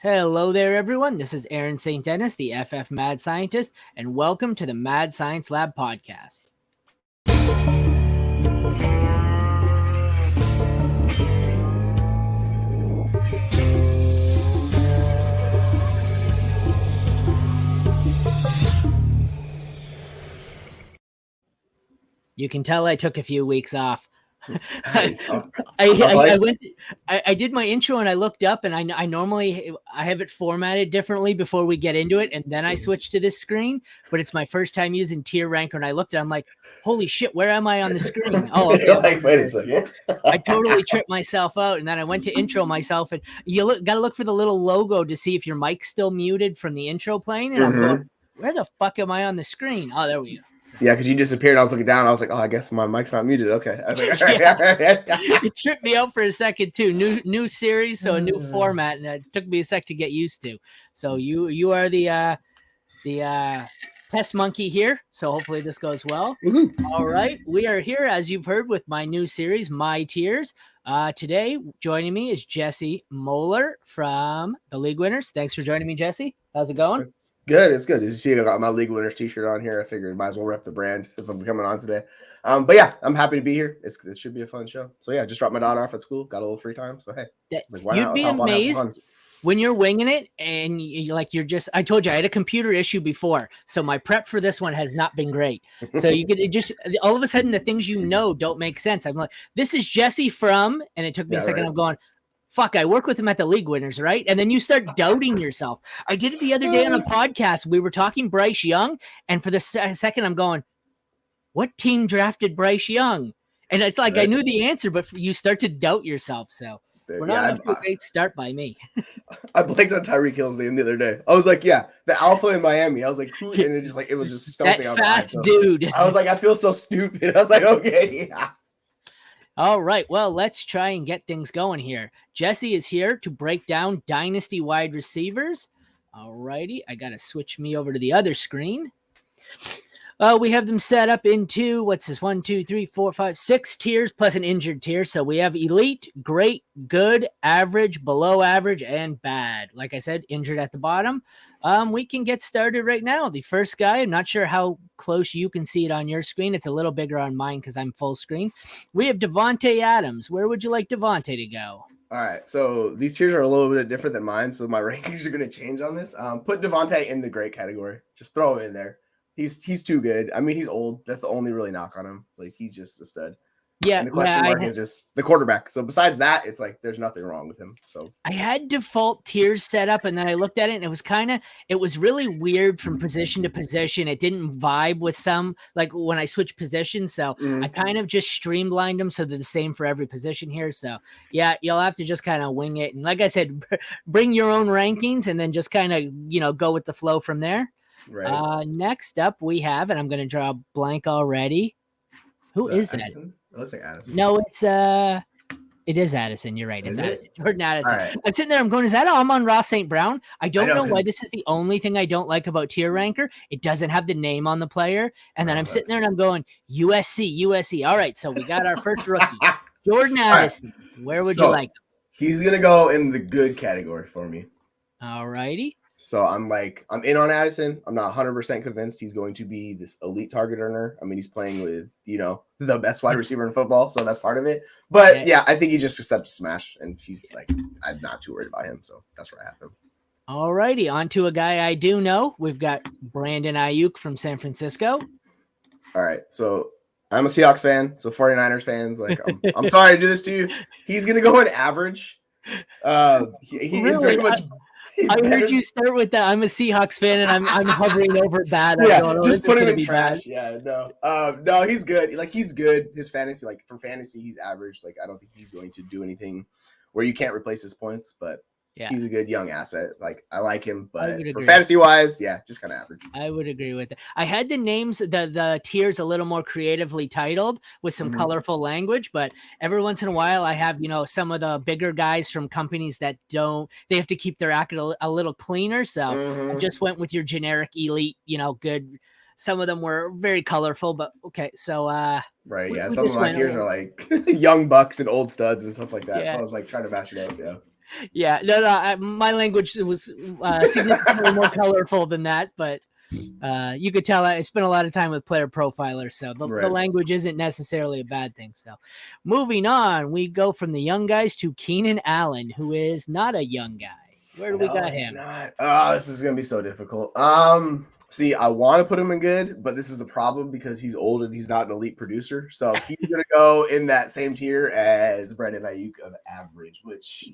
Hello there, everyone. This is Aaron St. Dennis, the FF Mad Scientist, and welcome to the Mad Science Lab podcast. You can tell I took a few weeks off. Nice. I did my intro and I looked up and I normally have it formatted differently before we get into it, and then I switched to this screen, but it's my first time using tier ranker and I looked at it, I'm like, holy shit, where am I on the screen? Oh, okay. Like, wait a second. I totally tripped myself out, and then I went to intro myself, and you gotta look for the little logo to see if your mic's still muted from the intro playing, and I'm going, where the fuck am I on the screen? Oh, there we go. Yeah, because you disappeared. I was looking down. I was like, oh, I guess my mic's not muted. Okay. I was like, It tripped me out for a second too. New series, so a new format, and it took me a sec to get used to. So you are the test monkey here. So hopefully this goes well. All right, we are here as you've heard with my new series, My Tiers. Today joining me is Jesse Moeller from the League Winners. Thanks for joining me, Jesse. How's it going? Good. It's good. As you see, I got my League Winners t-shirt on here. I figured I might as well rep the brand if I'm coming on today. But yeah, I'm happy to be here. It should be a fun show. So yeah, just dropped my daughter off at school. Got a little free time. So hey, like, why you'd not? be amazed when you're winging it and you're just. I told you I had a computer issue before, so my prep for this one has not been great. So you could just all of a sudden the things you know don't make sense. I'm like, this is Jesse from, and it took me a second. Right. I'm going, fuck, I work with him at the League Winners, right? And then you start doubting yourself. I did it the other day on a podcast. We were talking Bryce Young, and for the second, I'm going, what team drafted Bryce Young? And it's like, right. I knew the answer, but you start to doubt yourself. So we're not off to a great start by me. I blanked on Tyreek Hill's name the other day. I was like, yeah, the alpha in Miami. I was like, who? And it just like, it was just stumping that fast dude. I was like, I feel so stupid. I was like, okay, yeah. All right, well, let's try and get things going here. Jesse is here to break down Dynasty wide receivers. All righty, I got to switch me over to the other screen. We have them set up into, what's this, 1, 2, 3, 4, 5, 6 tiers plus an injured tier. So we have elite, great, good, average, below average, and bad. Like I said, injured at the bottom. We can get started right now. The first guy, I'm not sure how close you can see it on your screen. It's a little bigger on mine because I'm full screen. We have Devontae Adams. Where would you like Devontae to go? All right, so these tiers are a little bit different than mine, so my rankings are going to change on this. Put Devontae in the great category. Just throw him in there. He's too good. I mean, he's old. That's the only really knock on him. Like, he's just a stud. Yeah. And the question mark is just the quarterback. So besides that, it's like there's nothing wrong with him. So I had default tiers set up, and then I looked at it, and it was really weird from position to position. It didn't vibe with some, like when I switched positions. So I kind of just streamlined them so they're the same for every position here. So yeah, you'll have to just kind of wing it. And like I said, bring your own rankings and then just kind of, go with the flow from there. Right. Next up we have, and I'm going to draw a blank already. Who is that? It looks like Addison. No, it is Addison. You're right. It's Addison. Jordan Addison. Right. I'm sitting there. I'm going, is that Amon-Ra St. Brown? I don't know why this is the only thing I don't like about tier ranker. It doesn't have the name on the player. And then I'm sitting there and I'm going, USC. All right. So we got our first rookie, Jordan Addison. Right. Where would you like him? He's going to go in the good category for me. All righty. So I'm in on Addison. I'm not 100% convinced he's going to be this elite target earner. I mean, he's playing with, the best wide receiver in football. So that's part of it. But yeah, I think he just accepts smash, and he's like, I'm not too worried about him. So that's where I have him. All righty. On to a guy I do know. We've got Brandon Ayuk from San Francisco. All right. So I'm a Seahawks fan. So 49ers fans, like, I'm sorry to do this to you. He's going to go in average. He is very much... I heard you start with that. I'm a Seahawks fan, and I'm hovering over that. Just put him in trash. Yeah, no, he's good. Like, he's good. His fantasy, like for fantasy, he's average. Like, I don't think he's going to do anything where you can't replace his points, but he's a good young asset. Like, I like him, but for fantasy wise, just kind of average. I would agree with that. I had the names, the tiers a little more creatively titled with some colorful language, but every once in a while I have, some of the bigger guys from companies that they have to keep their act a little cleaner. So I just went with your generic elite, good. Some of them were very colorful, but okay. So, right. Yeah. Some of my tiers are like young bucks and old studs and stuff like that. So I was like trying to match it up. Yeah. Yeah, no, my language was significantly more colorful than that, but you could tell I spent a lot of time with player profilers, so the Right. language isn't necessarily a bad thing. So, moving on, we go from the young guys to Keenan Allen, who is not a young guy. Where do we No, got he's him? not. This is gonna be so difficult. See, I want to put him in good, but this is the problem because he's old and he's not an elite producer. So he's gonna go in that same tier as Brandon Ayuk of average, which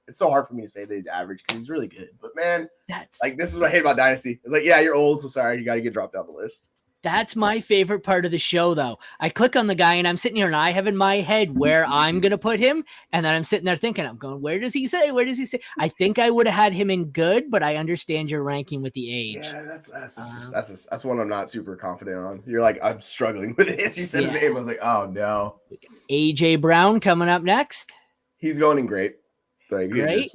it's so hard for me to say that he's average because he's really good. But man, That's this is what I hate about Dynasty. It's like, yeah, you're old, so sorry, you got to get dropped down the list. That's my favorite part of the show, though. I click on the guy and I'm sitting here and I have in my head where I'm going to put him. And then I'm sitting there thinking, I'm going, where does he say? Where does he say? I think I would have had him in good, but I understand your ranking with the age. Yeah, that's one I'm not super confident on. You're like, I'm struggling with it. She said his name. I was like, oh no. AJ Brown coming up next. He's going in great. Like, Great.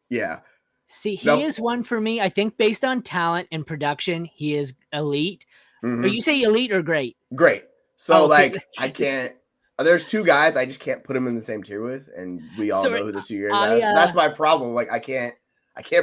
Yeah. See, he is one for me. I think based on talent and production, he is elite. Mm-hmm. Or you say elite or great? Great. So I can't. There's two guys I just can't put them in the same tier with, and we all know who the two guys are. That's my problem. Like I can't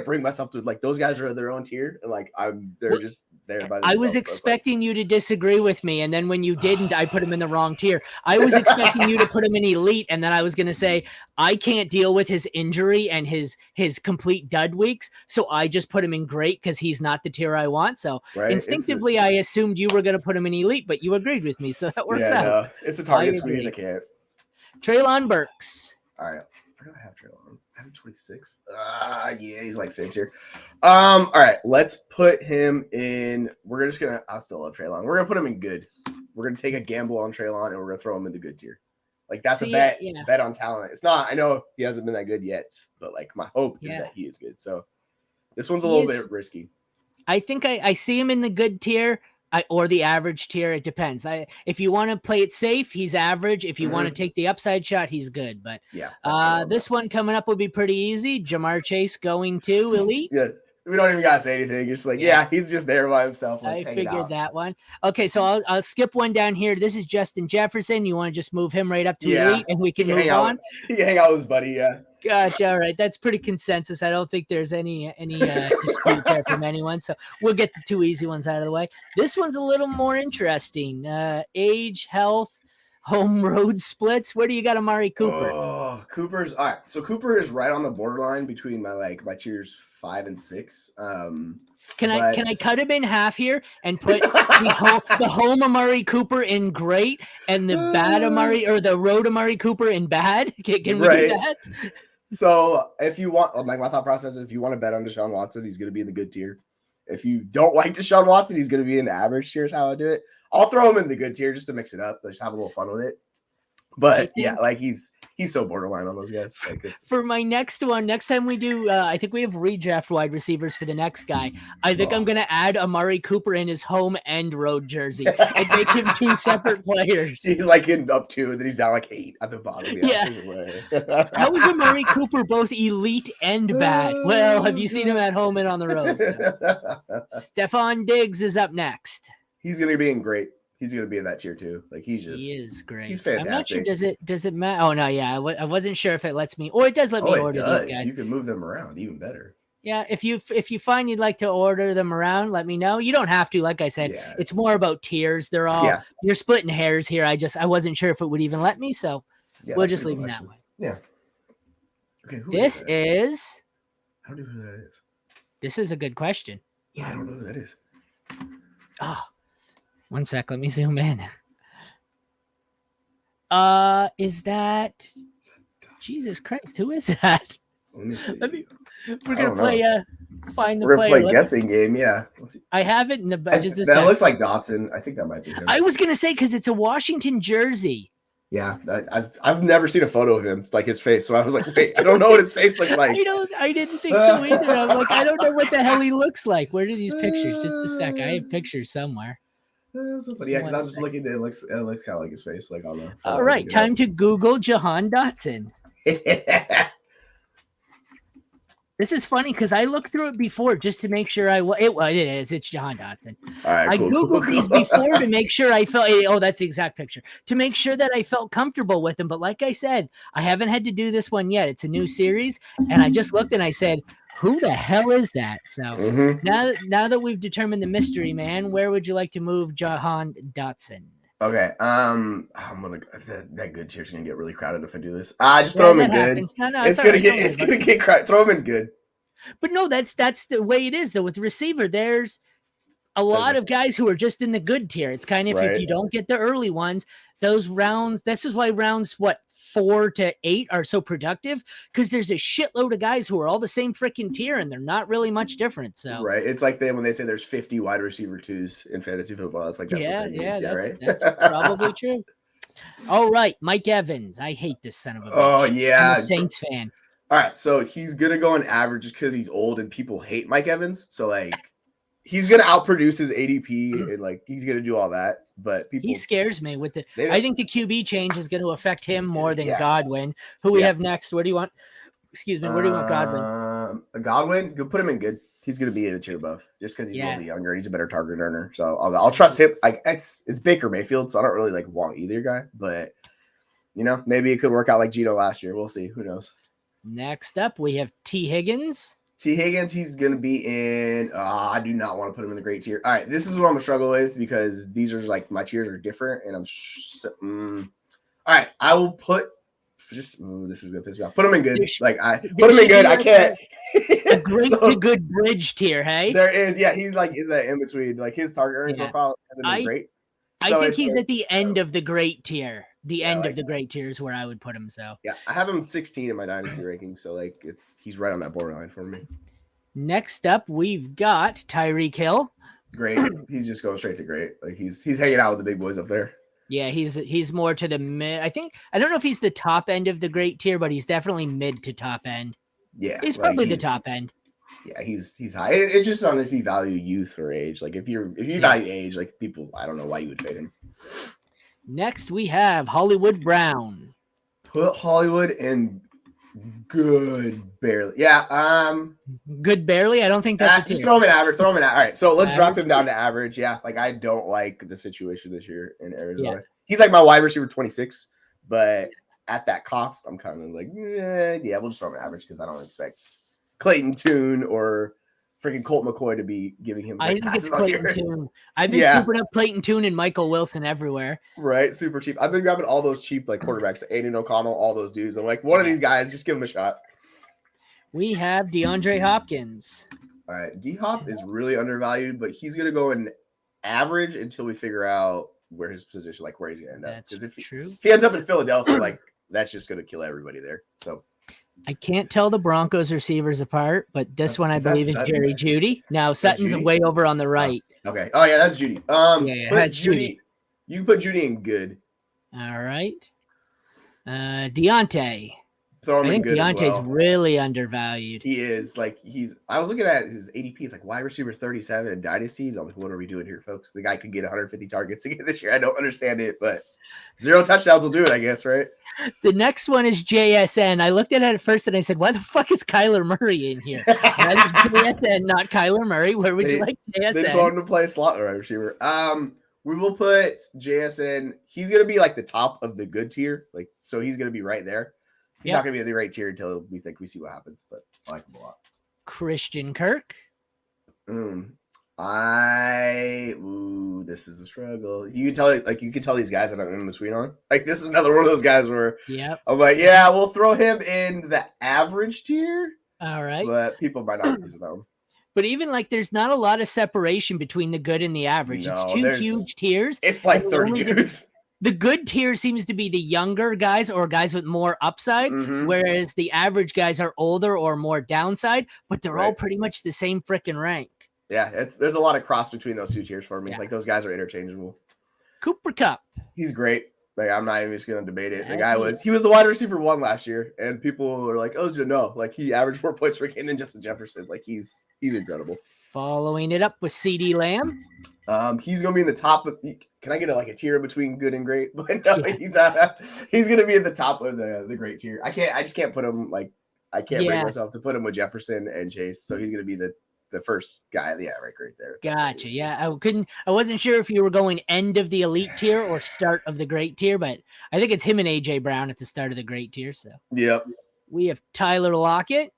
bring myself to those guys are their own tier, and they're just there by themselves. I was expecting you to disagree with me, and then when you didn't, I put him in the wrong tier. I was expecting you to put him in elite, and then I was going to say I can't deal with his injury and his complete dud weeks, so I just put him in great because he's not the tier I want. So instinctively, I assumed you were going to put him in elite, but you agreed with me, so that works out. No, it's a target squeeze. I can't. Treylon Burks. All right. Where do I have Treylon? I have 26. Yeah, he's same tier. All right, let's put him in. I still love Treylon. We're gonna put him in good. We're gonna take a gamble on Treylon and we're gonna throw him in the good tier. That's a bet on talent. It's not. I know he hasn't been that good yet, but my hope is that he is good. So this one's a little bit risky. I think I see him in the good tier. Or the average tier. It depends. If you want to play it safe, he's average. If you want to take the upside shot, he's good. But this one coming up will be pretty easy. Jamar Chase going to elite. Yeah, we don't even gotta say anything. Just he's just there by himself. I figured that one. Okay, so I'll skip one down here. This is Justin Jefferson. You want to just move him right up to elite, and we can move on. He can hang out with his buddy. Yeah. Gotcha. All right. That's pretty consensus. I don't think there's any dispute there from anyone. So we'll get the two easy ones out of the way. This one's a little more interesting. Age, health, home road splits. Where do you got Amari Cooper? Oh, Cooper's all right. So Cooper is right on the borderline between my tiers 5 and 6. Can I cut him in half here and put the home Amari Cooper in great and the bad Amari or the road Amari Cooper in bad? Can we do that? So if you want, my thought process is if you want to bet on Deshaun Watson, he's going to be in the good tier. If you don't like Deshaun Watson, he's going to be in the average tier is how I do it. I'll throw him in the good tier just to mix it up. Just have a little fun with it. But he's so borderline on those guys. For my next one, next time we do, I think we have redraft wide receivers for the next guy. I think I'm going to add Amari Cooper in his home and road jersey and make him two separate players. He's in up 2, and then he's down 8 at the bottom. Yeah. How is Amari Cooper both elite and bad? Well, have you seen him at home and on the road? So. Stephon Diggs is up next. He's going to be in great. He's going to be in that tier too. He is great. He's fantastic. I'm not sure. Does it matter? Oh no. Yeah. I wasn't sure if it lets me, or it does let me order these guys. You can move them around even better. Yeah. If you find you'd like to order them around, let me know. You don't have to, like I said, it's more about tiers. They're all, you're splitting hairs here. I wasn't sure if it would even let me. So we'll just leave them that way. Yeah. Okay. This is. I don't know who that is. This is a good question. Yeah. I don't know who that is. Oh. 1 sec, let me zoom in. Is that Jesus Christ? Who is that? Let me see. We're gonna play find the player. We're gonna play guessing game, yeah. I have it in the just this. That looks like Dotson. I think that might be him. I was gonna say because it's a Washington jersey. Yeah, I've never seen a photo of him, his face. So I was like, wait, I don't know what his face looks like. I didn't think so either. I'm like, I don't know what the hell he looks like. Where are these pictures? Just a sec. I have pictures somewhere. That's so funny. Yeah, because I was just looking. It looks kind of like his face, on the. All right, time to Google Jahan Dotson. This is funny because I looked through it before just to make sure it is. It's Jahan Dotson. All right, I cool, Googled cool. these before to make sure I felt, oh, that's the exact picture, to make sure that I felt comfortable with them. But like I said, I haven't had to do this one yet. It's a new series. And I just looked and I said, who the hell is that? So now that we've determined the mystery man, where would you like to move Jahan Dotson? Okay. I'm gonna that good tier's gonna get really crowded if I do this. Just throw him in good. Happens. No, It's gonna get crowded. Throw him in good. But no, that's the way it is though. With receiver, there's a lot of guys who are just in the good tier. It's kind of if you don't get the early ones, those rounds. This is why rounds 4 to 8 are so productive, because there's a shitload of guys who are all the same freaking tier and they're not really much different. So it's like when they say there's 50 wide receiver 2s in fantasy football. That's what they mean. That's probably true. All right, Mike Evans. I hate this son of a bitch. Oh yeah, I'm a Saints fan. All right, so he's gonna go on average just because he's old and people hate Mike Evans. So like, he's gonna outproduce his ADP and like he's gonna do all that. But he scares me with I think the QB change is going to affect him more than Godwin, who we have next. Where do you want? Excuse me. Where do you want Godwin? Godwin, go put him in good. He's going to be in a tier above just because he's a little bit younger and he's a better target earner. So I'll trust him. Like it's Baker Mayfield, so I don't really like want either guy, but maybe it could work out like Gino last year. We'll see. Who knows? Next up, we have T. Higgins. He's going to be in. I do not want to put him in the great tier. All right, this is what I'm going to struggle with because these are like my tiers are different, and all right, I will put. This is going to piss me off. Put him in good. Put him in good. I can't. A great to good bridge tier, hey? There is, he's like is that in between like his target earning profile hasn't been great. I think he's at the end of the great tier. The end of the great tier is where I would put him. So I have him 16 in my dynasty ranking. So like he's right on that borderline for me. Next up, we've got Tyreek Hill. Great. He's just going straight to great. Like he's hanging out with the big boys up there. Yeah, he's more to the mid. I don't know if he's the top end of the great tier, but he's definitely mid to top end. Yeah, he's probably the top end. Yeah, he's high. It's just on if you value youth or age. Like if you value age, like people, I don't know why you would fade him. Next, we have Hollywood Brown. Put Hollywood in good barely. Yeah. Good barely. I don't think that's just throw him in average. All right, so let's drop him down to average. Yeah, like I don't like the situation this year in Arizona. Yeah. He's like my wide receiver 26, but at that cost, I'm kind of like, we'll just throw him in average because I don't expect Clayton Tune or freaking Colt McCoy to be giving him. I think it's Clayton Tune. I've been scooping up Clayton Tune and Michael Wilson everywhere. Right, super cheap. I've been grabbing all those cheap like quarterbacks, Aiden O'Connell, all those dudes. I'm like, one of these guys, just give him a shot. We have DeAndre Hopkins. All right, D-Hop is really undervalued, but he's going to go in average until we figure out where his position, like where he's going to end up. That's true. If he ends up in Philadelphia, like that's just going to kill everybody there. So I can't tell the Broncos receivers apart, but this one I believe is Jerry Jeudy. Now Sutton's way over on the right. Okay. Oh yeah, that's Jeudy. That's Jeudy. You can put Jeudy in good. All right. Deontay. Throw him in good. Deontay's really undervalued. He is I was looking at his ADP. It's like wide receiver 37 in Dynasty. I'm like, what are we doing here, folks? The guy could get 150 targets again this year. I don't understand it, but 0 touchdowns will do it, I guess, right? The next one is JSN. I looked at it first and I said, why the fuck is Kyler Murray in here? That is JSN, not Kyler Murray. Where would you like JSN? They just want him to play slot wide receiver. We will put JSN. He's going to be like the top of the good tier. Like, so he's going to be right there. He's not going to be in the right tier until we see what happens, but I like him a lot. Christian Kirk. This is a struggle. You can tell these guys that I'm in between on. Like this is another one of those guys where I'm like, we'll throw him in the average tier. All right. But people might not use him. But even like there's not a lot of separation between the good and the average. No, it's two huge tiers. It's like 30 dudes. The good tier seems to be the younger guys or guys with more upside, whereas the average guys are older or more downside, but they're all pretty much the same freaking rank. Yeah, there's a lot of cross between those two tiers for me. Yeah. Like those guys are interchangeable. Cooper Kupp. He's great. Like I'm not even just gonna debate it. The guy he was the wide receiver 1 last year, and people were like, "Oh, no!" Like he averaged more points per game than Justin Jefferson. Like he's incredible. Following it up with CD Lamb. He's gonna be in the top of. Can I get a tier between good and great? But no, he's gonna be in the top of the great tier. I just can't put him like. I can't bring Yeah. myself to put him with Jefferson and Chase. So he's going to be the first guy. Yeah, right there. Gotcha. Yeah, I wasn't sure if you were going end of the elite tier or start of the great tier, but I think it's him and AJ Brown at the start of the great tier. So Yep. we have Tyler Lockett.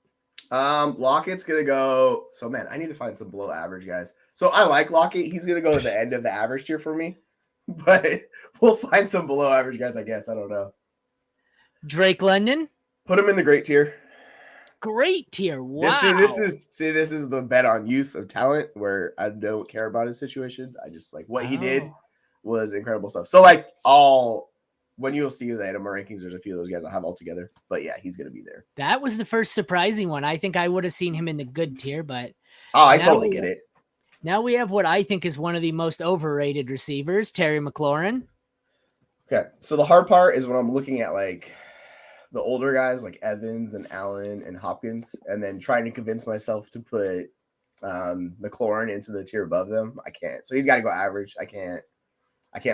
Lockett's gonna go. So man, I need to find some below average guys. So I like Lockett. He's gonna go to the end of the average tier for me, but we'll find some below average guys. I guess I don't know. Drake London. Put him in the great tier. Great tier. Wow. This is the bet on youth of talent where I don't care about his situation. I just like what he did was incredible stuff. So like when you'll see the animal rankings, there's a few of those guys I'll have all together. But yeah, he's gonna be there. That was the first surprising one. I think I would have seen him in the good tier, but I totally get it. Now we have what I think is one of the most overrated receivers, Terry McLaurin. Okay, so the hard part is when I'm looking at like the older guys like Evans and Allen and Hopkins, and then trying to convince myself to put McLaurin into the tier above them. I can't. So he's got to go average. I can't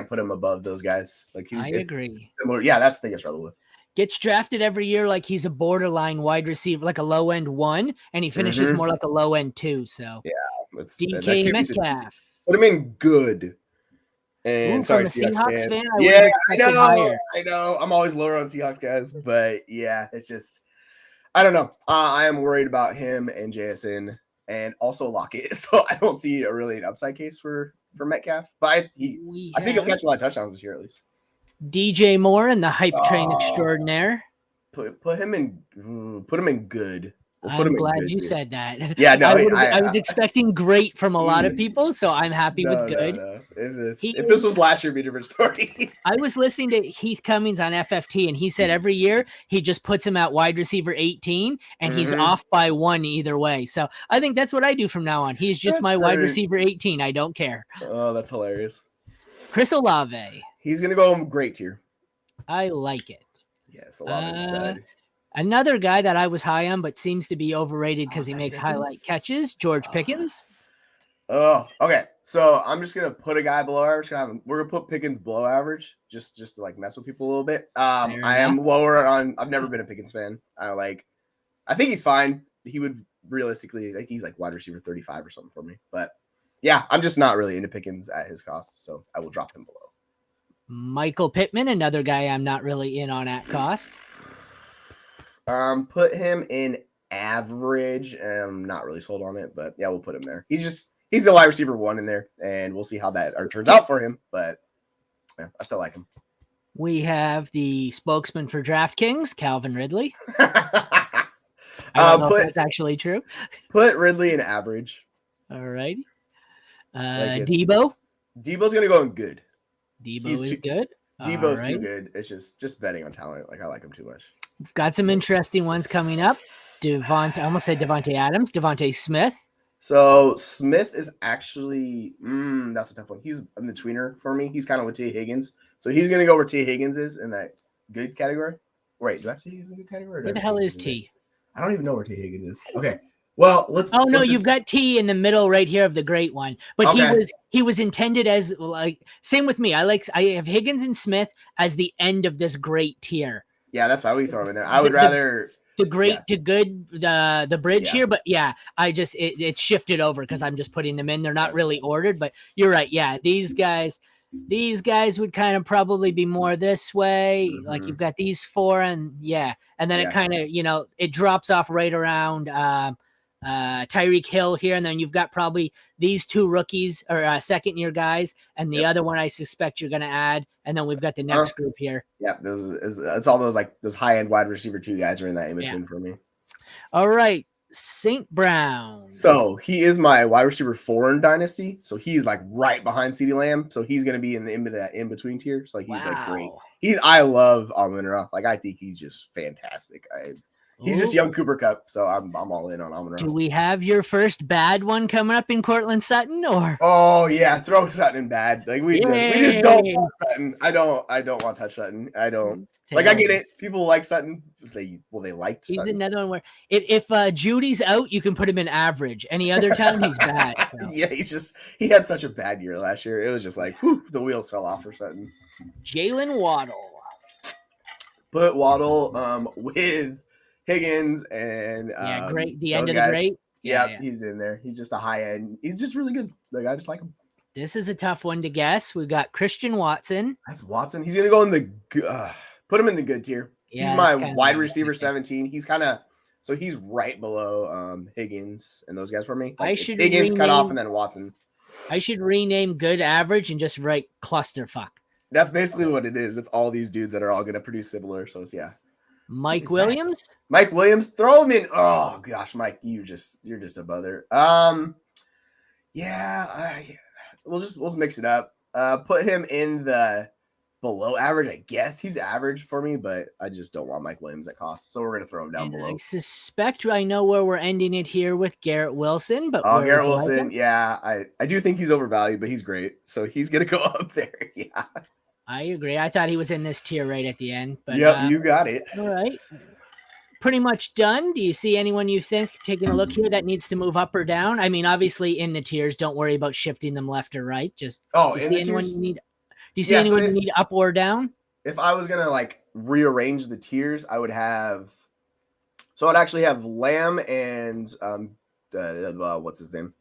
put him above those guys. Like I agree. Yeah, that's the thing I struggle with. Gets drafted every year like he's a borderline wide receiver, like a low end 1, and he finishes more like a low end 2. So yeah, DK Metcalf. Put him in good. And sorry, Seahawks fan. Yeah, I know. I'm always lower on Seahawks guys, but yeah, it's just I don't know. I am worried about him and JSN and also Lockett. So I don't see really an upside case for Metcalf. But I think he'll catch a lot of touchdowns this year at least. DJ Moore and the hype train extraordinaire. Put him in good. I'm glad you said that. Yeah, no, I was expecting great from a lot of people, so I'm happy with good. No. If this was last year, it'd be a different story. I was listening to Heath Cummings on FFT, and he said every year he just puts him at wide receiver 18, and he's off by 1 either way. So I think that's what I do from now on. He's just wide receiver 18. I don't care. Oh, that's hilarious. Chris Olave. He's going to go great tier. I like it. Yes, Olave's a stud. Another guy that I was high on, but seems to be overrated because he makes highlight catches, George Pickens. Oh, okay. So I'm just gonna put a guy below average. We're gonna put Pickens below average, just to like mess with people a little bit. I am lower on. I've never been a Pickens fan. I think he's fine. He would realistically, he's like wide receiver 35 or something for me. But yeah, I'm just not really into Pickens at his cost, so I will drop him below. Michael Pittman, another guy I'm not really in on at cost. Put him in average. I'm not really sold on it, but yeah, we'll put him there. He's a wide receiver 1 in there, and we'll see how that turns out for him. But yeah, I still like him. We have the spokesman for DraftKings, Calvin Ridley. I don't know if that's actually true. Put Ridley in average. All right. Debo. Debo's gonna go in good. Debo is good. Debo's too good. It's just betting on talent. Like I like him too much. We've got some interesting ones coming up. I almost said Devontae Adams, Devontae Smith. So Smith is actually that's a tough one. He's in the tweener for me. He's kind of with T. Higgins. So he's gonna go where T. Higgins is in that good category. Wait, do I have T. Higgins in good category? Where the hell is T? I don't even know where T. Higgins is. Okay. Well, you've got T in the middle right here of the great one. But he was intended as like same with me. I have Higgins and Smith as the end of this great tier. Yeah, that's why we throw him in there. I would rather the great to good, the bridge here, but yeah, I just it shifted over because I'm just putting them in. They're not really ordered, but you're right. Yeah, these guys would kind of probably be more this way. Like you've got these 4, and then it kind of it drops off right around Tyreek Hill here, and then you've got probably these 2 rookies or second-year guys, and the other one I suspect you're going to add, and then we've got the next group here. Yeah, it's all those high-end wide receiver 2 guys are in that in between for me. All right, St. Brown. So he is my wide receiver 4 in Dynasty, so he's like right behind CeeDee Lamb, so he's going to be in the in-between tier. So he's like great. I love Amon-Ra. Like I think he's just fantastic. He's just young Cooper Kupp, so I'm all in on Amon-Ra. Do we have your first bad one coming up in Cortland Sutton, or? Oh yeah, throw Sutton in bad. Like we just don't want Sutton. I don't want to touch Sutton. I don't like. I get it. People like Sutton. They liked Sutton. He's another one where if Judy's out, you can put him in average. Any other time, he's bad. So. Yeah, he had such a bad year last year. It was just like the wheels fell off for Sutton. Jalen Waddle. Put Waddle with Higgins and great. The those end of the guys. great. Yeah, he's in there. He's just a high end. He's just really good. Like I just like him. This is a tough one to guess. We've got Christian Watson. That's Watson. He's gonna go in the put him in the good tier. Yeah, He's my that's kinda wide what I receiver was thinking. 17. He's kind of so he's right below Higgins and those guys for me. Like, I it's should Higgins cut off rename- and then Watson. I should rename good average and just write clusterfuck. That's basically what it is. It's all these dudes that are all gonna produce similar. So it's, yeah. Mike Williams. Mike Williams, throw him in. Oh gosh, Mike, you're just a bother. Yeah, we'll mix it up. Put him in the below average. I guess he's average for me, but I just don't want Mike Williams at cost, so we're gonna throw him down below. I suspect I know where we're ending it here with Garrett Wilson, but Garrett Wilson, yeah, I do think he's overvalued, but he's great, so he's gonna go up there. Yeah, I agree. I thought he was in this tier right at the end, but yep, you got it. All right. Pretty much done. Do you see anyone you think taking a look here that needs to move up or down? I mean, obviously in the tiers, don't worry about shifting them left or right. Just in see the anyone tiers? you need. Do you see anyone you need up or down? If I was gonna like rearrange the tiers, I would have. So I'd actually have Lamb and what's his name?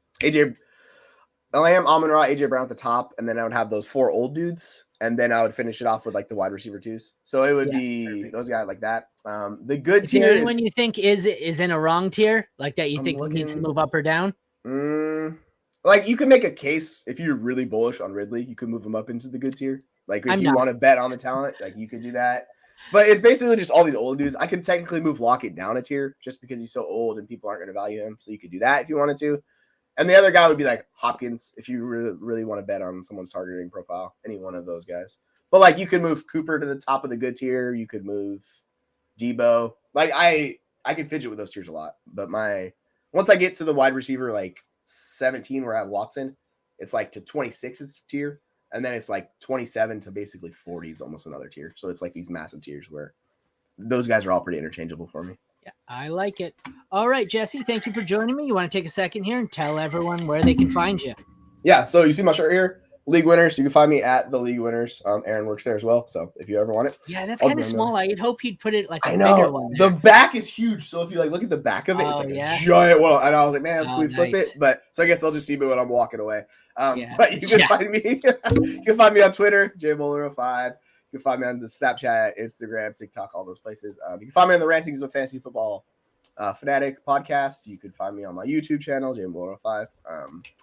Lamb, Amon-Ra, AJ Brown at the top, and then I would have those 4 old dudes, and then I would finish it off with like the wide receiver 2s. So it would be perfect. Those guys like that. The good tier is anyone you think is in a wrong tier, like that you think needs to move up or down. Like you can make a case if you're really bullish on Ridley, you could move him up into the good tier. Like if you want to bet on the talent, like you could do that. But it's basically just all these old dudes. I could technically move Lockett down a tier just because he's so old and people aren't going to value him. So you could do that if you wanted to. And the other guy would be like Hopkins if you really want to bet on someone's targeting profile, any one of those guys. But like you could move Cooper to the top of the good tier. You could move Debo. Like I could fidget with those tiers a lot. But once I get to the wide receiver like 17 where I have Watson, it's like to 26 it's tier. And then it's like 27 to basically 40 is almost another tier. So it's like these massive tiers where those guys are all pretty interchangeable for me. Yeah, I like it. All right, Jesse, thank you for joining me. You want to take a second here and tell everyone where they can find you? Yeah, so you see my shirt here, League Winners. You can find me at the League Winners. Aaron works there as well. So if you ever want it. Yeah, that's kind of small. I'd hope he'd put it like a bigger one. The back is huge. So if you like look at the back of it, it's like a giant one. And I was like, man, can we flip it? But so I guess they'll just see me when I'm walking away. But you can find me. You can find me on Twitter, JMoeller05. You can find me on the Snapchat, Instagram, TikTok, all those places. You can find me on the Rantings of Fantasy Football Fanatic podcast. You can find me on my YouTube channel, JMoeller05,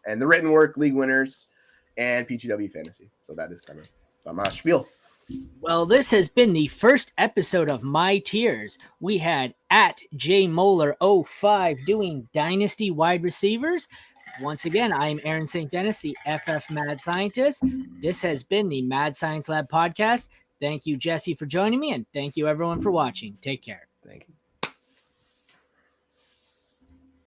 and the written work, League Winners, and PTW Fantasy. So that is kind of my spiel. Well, this has been the first episode of My Tiers. We had at JMoeller05 doing Dynasty wide receivers. Once again, I'm Aaron St. Dennis, the FF Mad Scientist. This has been the Mad Science Lab podcast. Thank you, Jesse, for joining me, and thank you, everyone, for watching. Take care. Thank you.